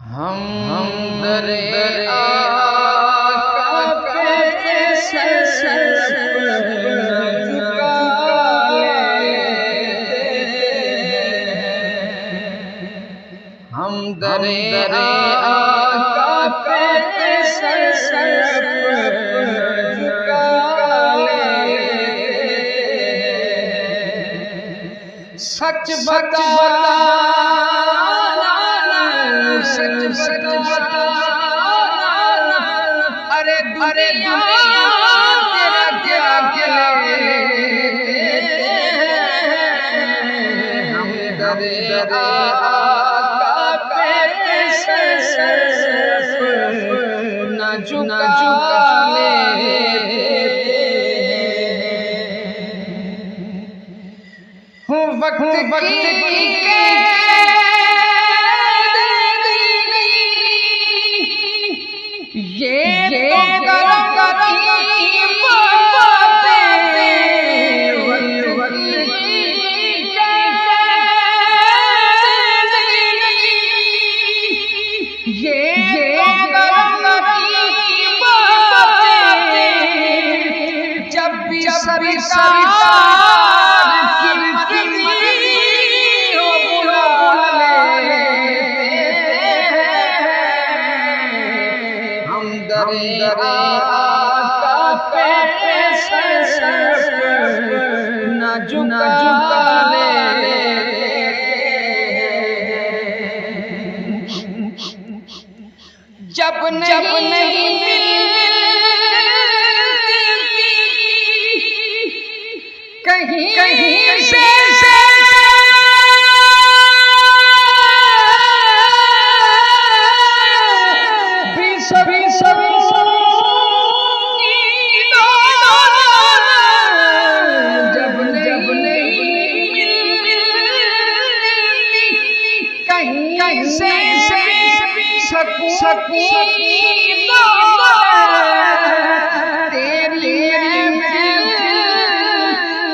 हम दरे आका पे सर झुका लेते हैं। हम दरे आका पे सर झुका लेते हैं। सच बताना सच बताना अरे दुनिया तेरा क्या लेते हैं। हम दरे आका पे सर न झुका लेते हैं। वक्त की ये जब भी सरकार की आका पे सर न झुका लेते हैं। जब नहीं कहीं से सभी जब नहीं कहीं से सकून तेरी महफिल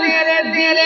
तेरे दिल